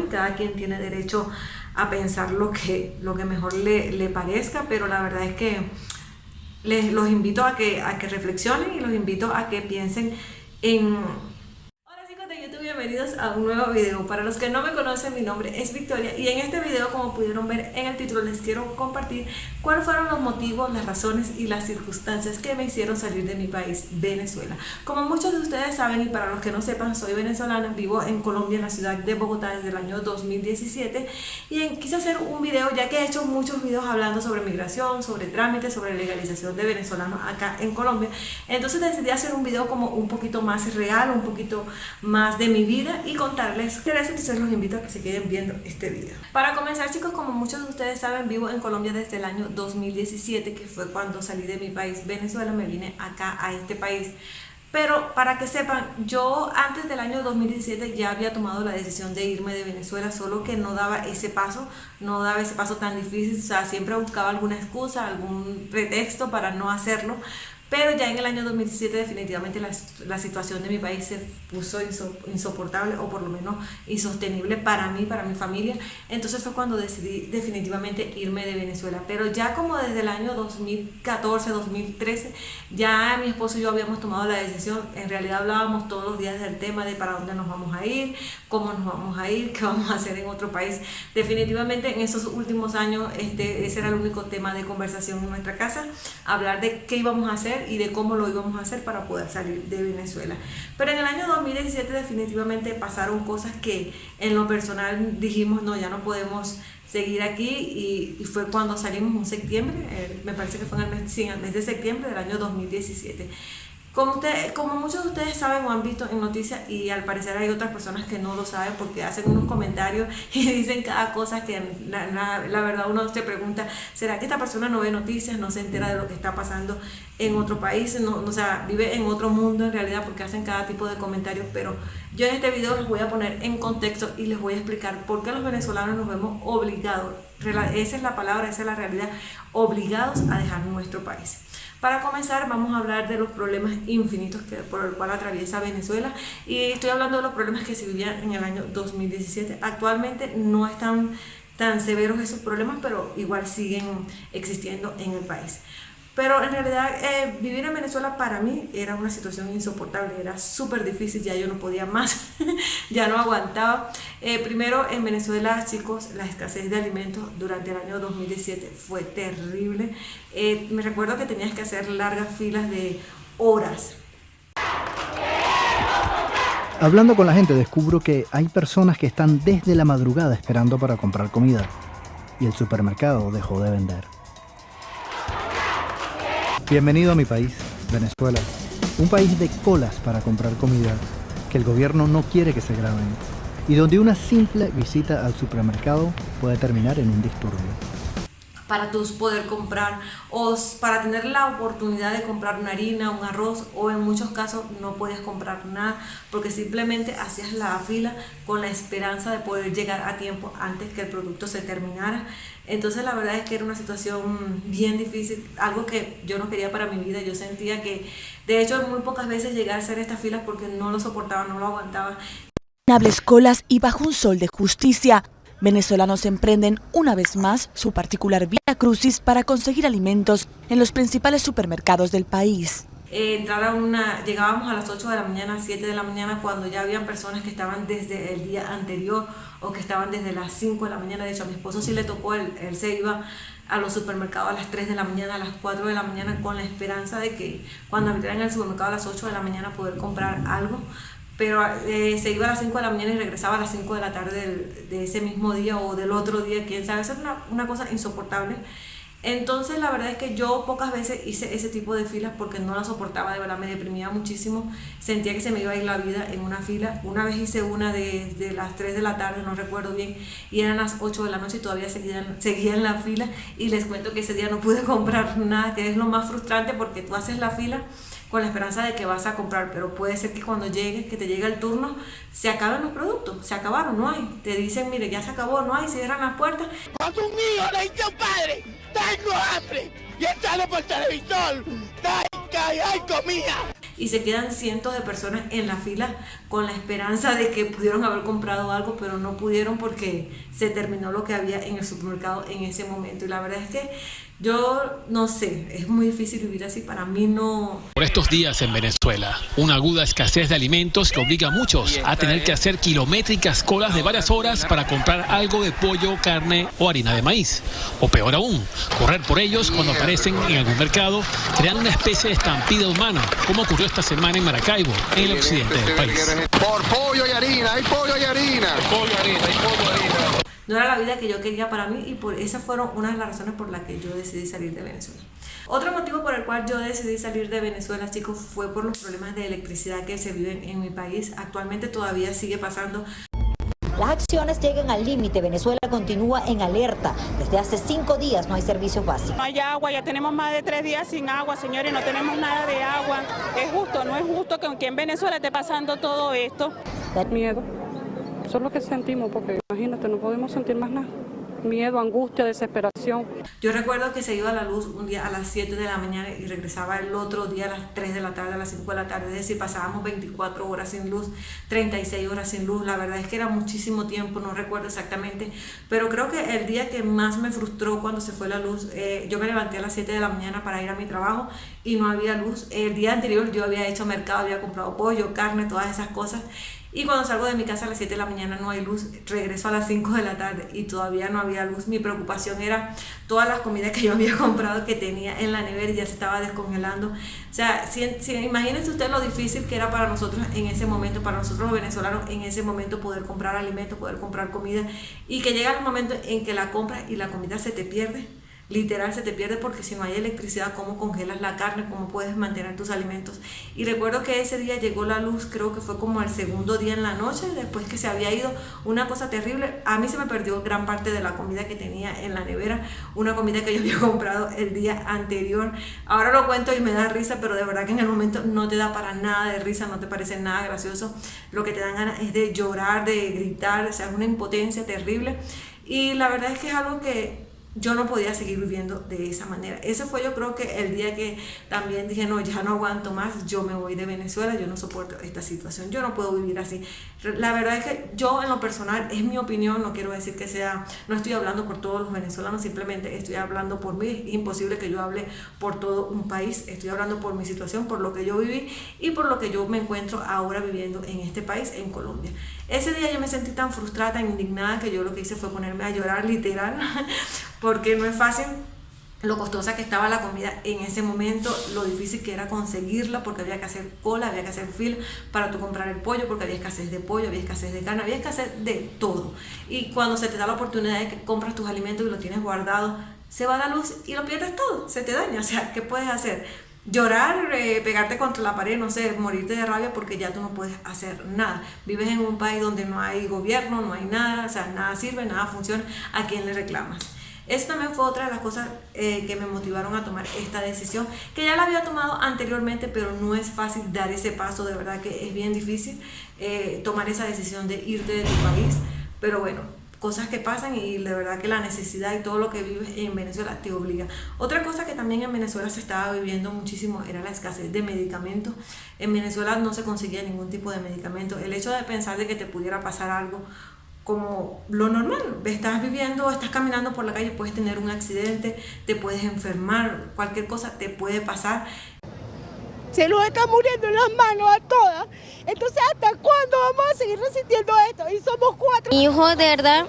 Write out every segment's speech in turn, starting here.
opinión, cada quien tiene derecho a pensar lo que mejor le parezca, pero la verdad es que los invito a que reflexionen y los invito a que piensen en... De YouTube, bienvenidos a un nuevo video. Para los que no me conocen, mi nombre es Victoria y en este video, como pudieron ver en el título, les quiero compartir cuáles fueron los motivos, las razones y las circunstancias que me hicieron salir de mi país, Venezuela. Como muchos de ustedes saben, y para los que no sepan, soy venezolana, vivo en Colombia, en la ciudad de Bogotá desde el año 2017 y quise hacer un video, ya que he hecho muchos videos hablando sobre migración, sobre trámites, sobre legalización de venezolanos acá en Colombia. Entonces decidí hacer un video como un poquito más real, un poquito más de mi vida y contarles qué es. Entonces los invito a que se queden viendo este video. Para comenzar, chicos, como muchos de ustedes saben, vivo en Colombia desde el año 2017, que fue cuando salí de mi país, Venezuela. Me vine acá a este país. Pero para que sepan, yo antes del año 2017 ya había tomado la decisión de irme de Venezuela, solo que no daba ese paso tan difícil. O sea, siempre buscaba alguna excusa, algún pretexto para no hacerlo. Pero ya en el año 2017 definitivamente la situación de mi país se puso insoportable, o por lo menos insostenible para mí, para mi familia. Entonces fue cuando decidí definitivamente irme de Venezuela. Pero ya como desde el año 2014, 2013, ya mi esposo y yo habíamos tomado la decisión. En realidad hablábamos todos los días del tema de para dónde nos vamos a ir, cómo nos vamos a ir, qué vamos a hacer en otro país. Definitivamente en esos últimos años ese era el único tema de conversación en nuestra casa, hablar de qué íbamos a hacer y de cómo lo íbamos a hacer para poder salir de Venezuela. Pero en el año 2017 definitivamente pasaron cosas que en lo personal dijimos, no, ya no podemos seguir aquí, y fue cuando salimos en septiembre, me parece que fue en el mes de septiembre del año 2017. Como muchos de ustedes saben o han visto en noticias, y al parecer hay otras personas que no lo saben porque hacen unos comentarios y dicen cada cosa que la verdad uno se pregunta, ¿será que esta persona no ve noticias, no se entera de lo que está pasando en otro país? No, o sea, vive en otro mundo en realidad, porque hacen cada tipo de comentarios. Pero yo en este video les voy a poner en contexto y les voy a explicar por qué los venezolanos nos vemos obligados, esa es la palabra, esa es la realidad, obligados a dejar nuestro país. Para comenzar, vamos a hablar de los problemas infinitos por el cual atraviesa Venezuela, y estoy hablando de los problemas que se vivían en el año 2017. Actualmente no están tan severos esos problemas, pero igual siguen existiendo en el país. Pero en realidad vivir en Venezuela para mí era una situación insoportable, era súper difícil, ya yo no podía más, ya no aguantaba. Primero en Venezuela, chicos, la escasez de alimentos durante el año 2017 fue terrible. Me recuerdo que tenías que hacer largas filas de horas. Hablando con la gente descubro que hay personas que están desde la madrugada esperando para comprar comida y el supermercado dejó de vender. Bienvenido a mi país, Venezuela, un país de colas para comprar comida que el gobierno no quiere que se graben y donde una simple visita al supermercado puede terminar en un disturbio. Para tú poder comprar, o para tener la oportunidad de comprar una harina, un arroz, o en muchos casos no podías comprar nada porque simplemente hacías la fila con la esperanza de poder llegar a tiempo antes que el producto se terminara. Entonces la verdad es que era una situación bien difícil, algo que yo no quería para mi vida. Yo sentía que, de hecho, muy pocas veces llegué a hacer estas filas porque no lo soportaba, no lo aguantaba. Interminables colas y bajo un sol de justicia, venezolanos emprenden una vez más su particular vía crucis para conseguir alimentos en los principales supermercados del país. Llegábamos a las 8 de la mañana, 7 de la mañana, cuando ya habían personas que estaban desde el día anterior o que estaban desde las 5 de la mañana. De hecho, a mi esposo sí le tocó, él se iba a los supermercados a las 3 de la mañana, a las 4 de la mañana, con la esperanza de que cuando abrieran el supermercado a las 8 de la mañana poder comprar algo. Pero se iba a las 5 de la mañana y regresaba a las 5 de la tarde de ese mismo día o del otro día, quién sabe. Eso es una cosa insoportable. Entonces la verdad es que yo pocas veces hice ese tipo de filas porque no la soportaba, de verdad me deprimía muchísimo, sentía que se me iba a ir la vida en una fila. Una vez hice una de las 3 de la tarde, no recuerdo bien, y eran las 8 de la noche y todavía seguía en la fila, y les cuento que ese día no pude comprar nada, que es lo más frustrante porque tú haces la fila con la esperanza de que vas a comprar, pero puede ser que cuando llegue, que te llegue el turno, se acaben los productos, se acabaron, no hay. Te dicen, mire, ya se acabó, no hay, cierran las puertas. Cuando un hijo le dice a un padre, tengo hambre, y él sale por el televisor, hay comida. y se quedan cientos de personas en la fila con la esperanza de que pudieron haber comprado algo, pero no pudieron porque se terminó lo que había en el supermercado en ese momento. Y la verdad es que yo no sé, es muy difícil vivir así, para mí no. Por estos días en Venezuela, una aguda escasez de alimentos que obliga a muchos a tener que hacer kilométricas colas de varias horas para comprar algo de pollo, carne o harina de maíz. O peor aún, correr por ellos cuando aparecen en algún mercado, crean una especie de estampida humana, como ocurrió esta semana en Maracaibo, en el occidente del país. Por pollo y harina, hay pollo y harina. No era la vida que yo quería para mí, y por esas fueron una de las razones por las que yo decidí salir de Venezuela. Otro motivo por el cual yo decidí salir de Venezuela, chicos, fue por los problemas de electricidad que se viven en mi país. Actualmente todavía sigue pasando. Las acciones llegan al límite. Venezuela continúa en alerta. Desde hace 5 días no hay servicios básicos. No hay agua, ya tenemos más de 3 días sin agua, señores, no tenemos nada de agua. Es justo, no es justo que en Venezuela esté pasando todo esto. Miedo. Eso es lo que sentimos, porque imagínate, no podemos sentir más nada. Miedo, angustia, desesperación. Yo recuerdo que se iba a la luz un día a las 7 de la mañana y regresaba el otro día a las 3 de la tarde, a las 5 de la tarde. Es decir, pasábamos 24 horas sin luz, 36 horas sin luz. La verdad es que era muchísimo tiempo, no recuerdo exactamente. Pero creo que el día que más me frustró cuando se fue la luz, yo me levanté a las 7 de la mañana para ir a mi trabajo y no había luz. El día anterior yo había hecho mercado, había comprado pollo, carne, todas esas cosas. Y cuando salgo de mi casa a las 7 de la mañana no hay luz, regreso a las 5 de la tarde y todavía no había luz. Mi preocupación era todas las comidas que yo había comprado, que tenía en la nevera y ya se estaba descongelando. O sea, imagínense usted lo difícil que era para nosotros en ese momento, para nosotros los venezolanos en ese momento, poder comprar alimentos, poder comprar comida, y que llega el momento en que la compras y la comida se te pierde. Literal se te pierde, porque si no hay electricidad, ¿cómo congelas la carne? ¿Cómo puedes mantener tus alimentos? Y recuerdo que ese día llegó la luz, creo que fue como el segundo día en la noche, después que se había ido, una cosa terrible. A mí se me perdió gran parte de la comida que tenía en la nevera, una comida que yo había comprado el día anterior. Ahora lo cuento y me da risa, pero de verdad que en el momento no te da para nada de risa, no te parece nada gracioso. Lo que te dan ganas es de llorar, de gritar, o sea, es una impotencia terrible. Y la verdad es que es algo que yo no podía seguir viviendo de esa manera. Ese fue, yo creo, que el día que también dije, no, ya no aguanto más, yo me voy de Venezuela, yo no soporto esta situación, yo no puedo vivir así. La verdad es que yo, en lo personal, es mi opinión, no quiero decir que sea, no estoy hablando por todos los venezolanos, simplemente estoy hablando por mí. Es imposible que yo hable por todo un país, estoy hablando por mi situación, por lo que yo viví y por lo que yo me encuentro ahora viviendo en este país, en Colombia. Ese día yo me sentí tan frustrada, tan indignada, que yo lo que hice fue ponerme a llorar, literal, porque no es fácil lo costosa que estaba la comida en ese momento, lo difícil que era conseguirla, porque había que hacer cola, había que hacer fila para tú comprar el pollo, porque había escasez de pollo, había escasez de carne, había escasez de todo. Y cuando se te da la oportunidad de que compras tus alimentos y los tienes guardados, se va la luz y lo pierdes todo, se te daña. O sea, ¿qué puedes hacer? Llorar, pegarte contra la pared, no sé, morirte de rabia, porque ya tú no puedes hacer nada. Vives en un país donde no hay gobierno, no hay nada, o sea, nada sirve, nada funciona. ¿A quién le reclamas? Eso también fue otra de las cosas que me motivaron a tomar esta decisión, que ya la había tomado anteriormente, pero no es fácil dar ese paso. De verdad que es bien difícil tomar esa decisión de irte de tu país, pero bueno, cosas que pasan, y de verdad que la necesidad y todo lo que vives en Venezuela te obliga. Otra cosa que también en Venezuela se estaba viviendo muchísimo era la escasez de medicamentos. En Venezuela no se conseguía ningún tipo de medicamento. El hecho de pensar de que te pudiera pasar algo como lo normal, estás viviendo, estás caminando por la calle, puedes tener un accidente, te puedes enfermar, cualquier cosa te puede pasar. Se nos está muriendo en las manos a todas. Entonces, ¿hasta cuándo vamos a seguir resistiendo esto? Y somos 4. Mi hijo de verdad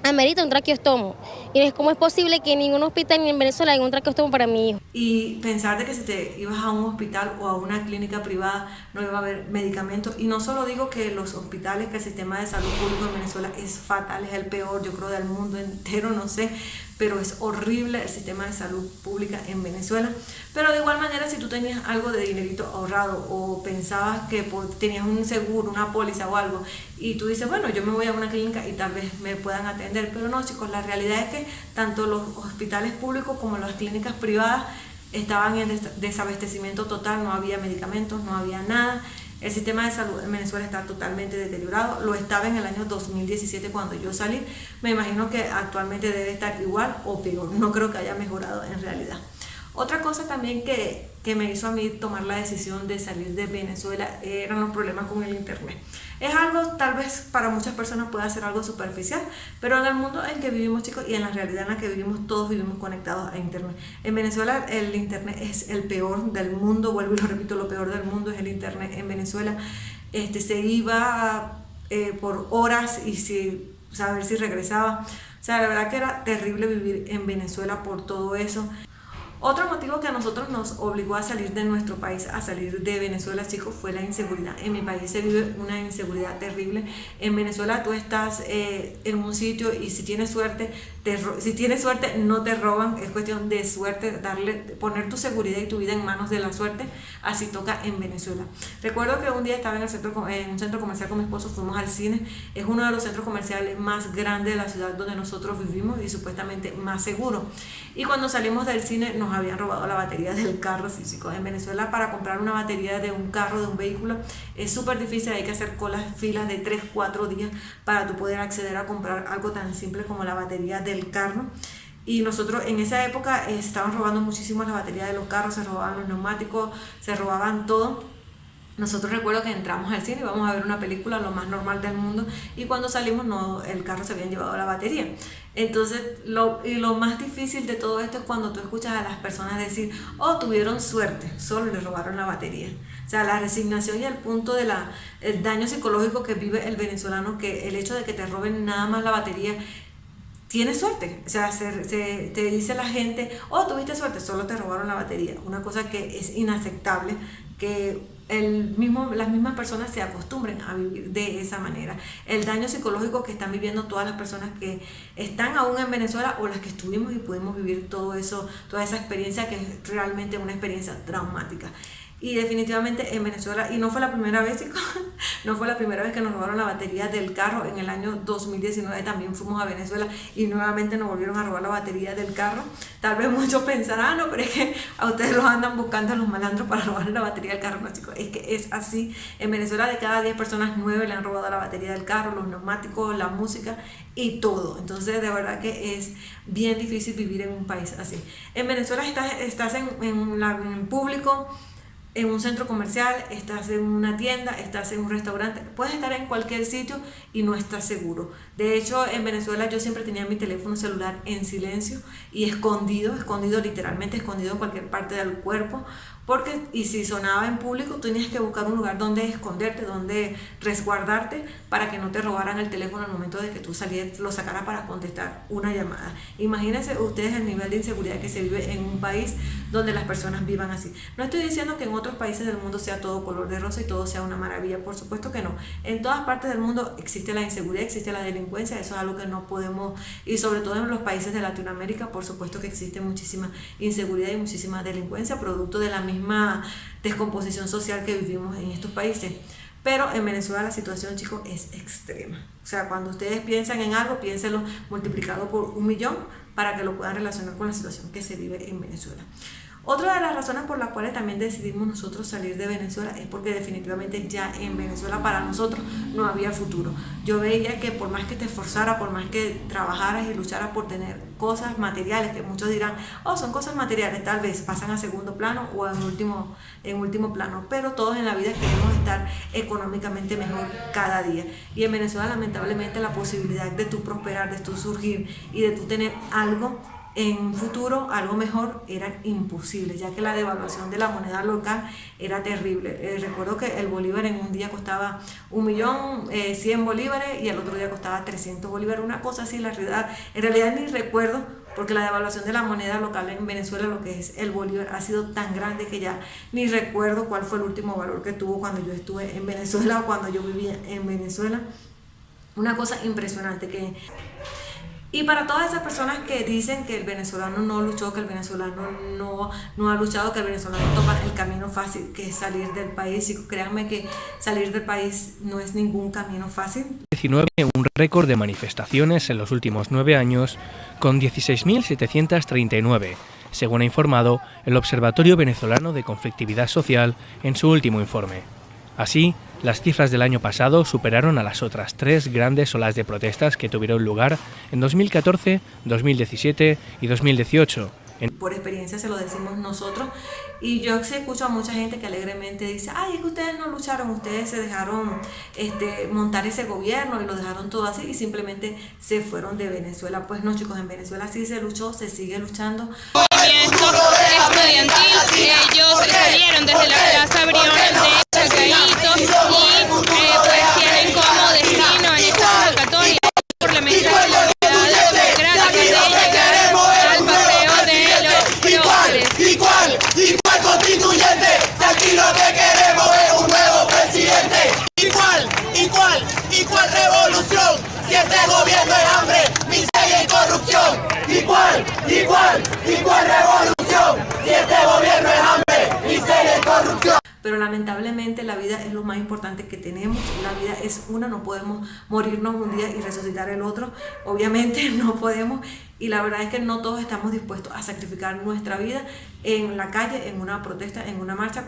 amerita un traqueostomo. Y cómo es posible que en ningún hospital ni en Venezuela haya un traqueostomo para mi hijo. Y pensar de que si te ibas a un hospital o a una clínica privada no iba a haber medicamentos. Y no solo digo que los hospitales, que el sistema de salud público en Venezuela es fatal, es el peor, yo creo, del mundo entero, no sé, pero es horrible el sistema de salud pública en Venezuela. Pero de igual manera, si tú tenías algo de dinerito ahorrado o pensabas que tenías un seguro, una póliza o algo, y tú dices, bueno, yo me voy a una clínica y tal vez me puedan atender. Pero no, chicos, la realidad es que tanto los hospitales públicos como las clínicas privadas estaban en desabastecimiento total, no había medicamentos, no había nada. El sistema de salud en Venezuela está totalmente deteriorado, lo estaba en el año 2017 cuando yo salí, me imagino que actualmente debe estar igual o peor, no creo que haya mejorado en realidad. Otra cosa también que que me hizo a mí tomar la decisión de salir de Venezuela eran los problemas con el internet. Es algo, tal vez para muchas personas pueda ser algo superficial, pero en el mundo en que vivimos, chicos, y en la realidad en la que vivimos, todos vivimos conectados a internet. En Venezuela el internet es el peor del mundo, vuelvo y lo repito, lo peor del mundo es el internet en Venezuela. Se iba por horas y saber si regresaba. O sea, la verdad que era terrible vivir en Venezuela por todo eso. Otro motivo que a nosotros nos obligó a salir de nuestro país, a salir de Venezuela, chicos, fue la inseguridad. En mi país se vive una inseguridad terrible. En Venezuela tú estás en un sitio y si tienes suerte no te roban. Es cuestión de suerte, poner tu seguridad y tu vida en manos de la suerte. Así toca en Venezuela. Recuerdo que un día estaba en un centro comercial con mi esposo, fuimos al cine. Es uno de los centros comerciales más grandes de la ciudad donde nosotros vivimos y supuestamente más seguro. Y cuando salimos del cine nos habían robado la batería del carro. Sí, chicos, en Venezuela para comprar una batería de un carro, de un vehículo, es súper difícil. Hay que hacer filas de 3-4 días para tú poder acceder a comprar algo tan simple como la batería del carro. Y nosotros en esa época estaban robando muchísimo la batería de los carros, se robaban los neumáticos, se robaban todo. Nosotros recuerdo que entramos al cine y íbamos a ver una película, lo más normal del mundo, y cuando salimos el carro se habían llevado la batería. Entonces lo más difícil de todo esto es cuando tú escuchas a las personas decir, oh, tuvieron suerte, solo le robaron la batería. O sea, la resignación y el punto de el daño psicológico que vive el venezolano, que el hecho de que te roben nada más la batería, tienes suerte. O sea, te dice la gente, oh, tuviste suerte, solo te robaron la batería. Una cosa que es inaceptable, que las mismas personas se acostumbren a vivir de esa manera. El daño psicológico que están viviendo todas las personas que están aún en Venezuela o las que estuvimos y pudimos vivir todo eso, toda esa experiencia que es realmente una experiencia traumática. Y definitivamente en Venezuela, y no fue la primera vez, chicos, no fue la primera vez que nos robaron la batería del carro. En el año 2019 también fuimos a Venezuela y nuevamente nos volvieron a robar la batería del carro. Tal vez muchos pensarán, no, pero es que a ustedes los andan buscando a los malandros para robar la batería del carro. No, chicos, es que es así. En Venezuela de cada 10 personas, 9 le han robado la batería del carro, los neumáticos, la música y todo. Entonces de verdad que es bien difícil vivir en un país así. En Venezuela estás en el público, en un centro comercial, estás en una tienda, estás en un restaurante, puedes estar en cualquier sitio y no estás seguro. De hecho, en Venezuela yo siempre tenía mi teléfono celular en silencio y escondido, literalmente escondido en cualquier parte del cuerpo, y si sonaba en público, tú tenías que buscar un lugar donde esconderte, donde resguardarte para que no te robaran el teléfono al momento de que tú salieras, lo sacaras para contestar una llamada. Imagínense ustedes el nivel de inseguridad que se vive en un país donde las personas vivan así. No estoy diciendo que en otros países del mundo sea todo color de rosa y todo sea una maravilla, por supuesto que no. En todas partes del mundo existe la inseguridad, existe la delincuencia, eso es algo que no podemos, y sobre todo en los países de Latinoamérica, por supuesto que existe muchísima inseguridad y muchísima delincuencia, producto de la misma descomposición social que vivimos en estos países. Pero en Venezuela la situación, chicos, es extrema. O sea, cuando ustedes piensan en algo, piénsenlo multiplicado por 1.000.000 para que lo puedan relacionar con la situación que se vive en Venezuela. Otra de las razones por las cuales también decidimos nosotros salir de Venezuela es porque definitivamente ya en Venezuela para nosotros no había futuro. Yo veía que por más que te esforzaras, por más que trabajaras y lucharas por tener cosas materiales, que muchos dirán, oh, son cosas materiales, tal vez pasan a segundo plano o en último plano, pero todos en la vida queremos estar económicamente mejor cada día. Y en Venezuela lamentablemente la posibilidad de tú prosperar, de tú surgir y de tú tener algo en futuro, algo mejor, era imposible, ya que la devaluación de la moneda local era terrible. Recuerdo que el bolívar en un día costaba 1.100.000 bolívares y el otro día costaba 300 bolívares, una cosa así. En realidad ni recuerdo, porque la devaluación de la moneda local en Venezuela, lo que es el bolívar, ha sido tan grande que ya ni recuerdo cuál fue el último valor que tuvo cuando yo estuve en Venezuela o cuando yo vivía en Venezuela. Una cosa impresionante. Y para todas esas personas que dicen que el venezolano no luchó, que el venezolano no ha luchado, que el venezolano toma el camino fácil, que es salir del país, y créanme que salir del país no es ningún camino fácil. 19, un récord de manifestaciones en los últimos 9 años, con 16.739, según ha informado el Observatorio Venezolano de Conflictividad Social en su último informe. Así, las cifras del año pasado superaron a las otras 3 grandes olas de protestas que tuvieron lugar en 2014, 2017 y 2018, Por experiencia se lo decimos nosotros, y yo escucho a mucha gente que alegremente dice, ay, es que ustedes no lucharon, ustedes se dejaron montar ese gobierno y lo dejaron todo así y simplemente se fueron de Venezuela. Pues no, chicos, en Venezuela sí se luchó, se sigue luchando. Movimiento estudiantil, ellos salieron desde la Plaza Briones de Chacaíto y pues tienen como destino en esta convocatoria por la mesa de la unidad democrática de llegar al paseo de los próceres. Igual constituyente, si aquí lo que queremos es un nuevo presidente. Igual revolución, si este gobierno es hambre, miseria y corrupción. Igual revolución, si este gobierno es hambre, miseria y corrupción. Pero lamentablemente la vida es lo más importante que tenemos, la vida es una, no podemos morirnos un día y resucitar el otro, obviamente no podemos, y la verdad es que no todos estamos dispuestos a sacrificar nuestra vida en la calle, en una protesta, en una marcha,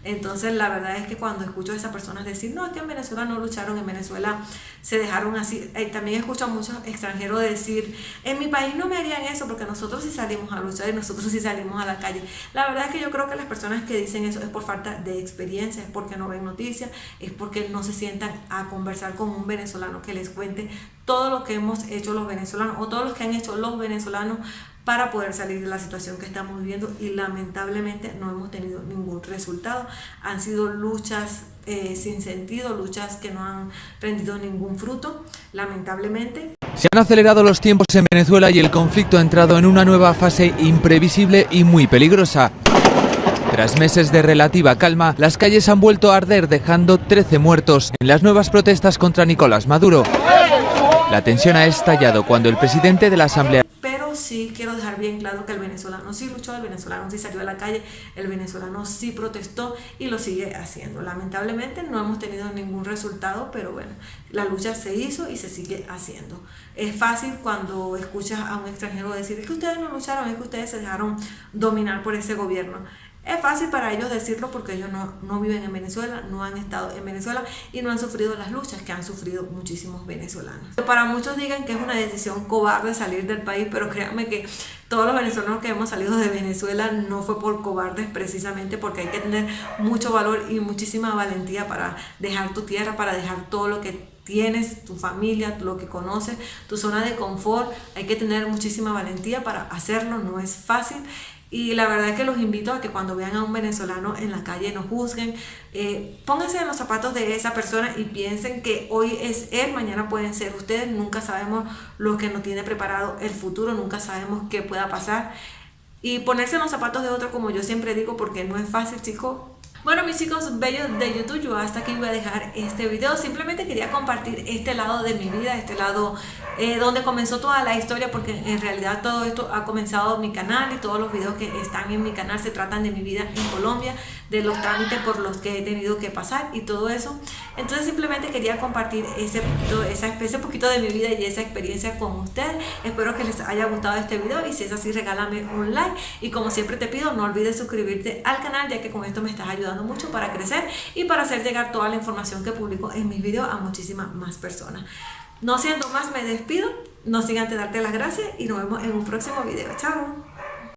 entonces la verdad es que cuando escucho a esas personas decir, no, es que en Venezuela no lucharon, en Venezuela se dejaron así, también escucho a muchos extranjeros decir, en mi país no me harían eso porque nosotros sí salimos a luchar y nosotros sí salimos a la calle. La verdad es que yo creo que las personas que dicen eso es por falta de experiencia, es porque no ven noticias, es porque no se sientan a conversar con un venezolano que les cuente todo lo que hemos hecho los venezolanos o todos los que han hecho los venezolanos para poder salir de la situación que estamos viviendo, y lamentablemente no hemos tenido ningún resultado. Han sido luchas sin sentido, luchas que no han rendido ningún fruto, lamentablemente. Se han acelerado los tiempos en Venezuela y el conflicto ha entrado en una nueva fase imprevisible y muy peligrosa. Tras meses de relativa calma, las calles han vuelto a arder, dejando 13 muertos en las nuevas protestas contra Nicolás Maduro. La tensión ha estallado cuando el presidente de la Asamblea... Pero sí quiero dejar bien claro que el venezolano sí luchó, el venezolano sí salió a la calle, el venezolano sí protestó y lo sigue haciendo. Lamentablemente no hemos tenido ningún resultado, pero bueno, la lucha se hizo y se sigue haciendo. Es fácil cuando escuchas a un extranjero decir, es que ustedes no lucharon, es que ustedes se dejaron dominar por ese gobierno. Es fácil para ellos decirlo porque ellos no viven en Venezuela, no han estado en Venezuela y no han sufrido las luchas que han sufrido muchísimos venezolanos. Para muchos digan que es una decisión cobarde salir del país, pero créanme que todos los venezolanos que hemos salido de Venezuela no fue por cobardes, precisamente porque hay que tener mucho valor y muchísima valentía para dejar tu tierra, para dejar todo lo que tienes, tu familia, lo que conoces, tu zona de confort. Hay que tener muchísima valentía para hacerlo, no es fácil. Y la verdad es que los invito a que cuando vean a un venezolano en la calle no juzguen, pónganse en los zapatos de esa persona y piensen que hoy es él, mañana pueden ser ustedes. Nunca sabemos lo que nos tiene preparado el futuro, nunca sabemos qué pueda pasar. Y ponerse en los zapatos de otro, como yo siempre digo, porque no es fácil, chicos. Bueno, mis chicos bellos de YouTube, yo hasta aquí voy a dejar este video. Simplemente quería compartir este lado de mi vida, este lado donde comenzó toda la historia, porque en realidad todo esto ha comenzado en mi canal y todos los videos que están en mi canal se tratan de mi vida en Colombia, de los trámites por los que he tenido que pasar y todo eso. Entonces simplemente quería compartir ese poquito de mi vida y esa experiencia con ustedes. Espero que les haya gustado este video y si es así, regálame un like y como siempre te pido, no olvides suscribirte al canal, ya que con esto me estás ayudando mucho para crecer y para hacer llegar toda la información que publico en mis videos a muchísimas más personas. No siendo más, me despido, no sin antes darte las gracias y nos vemos en un próximo video. Chao.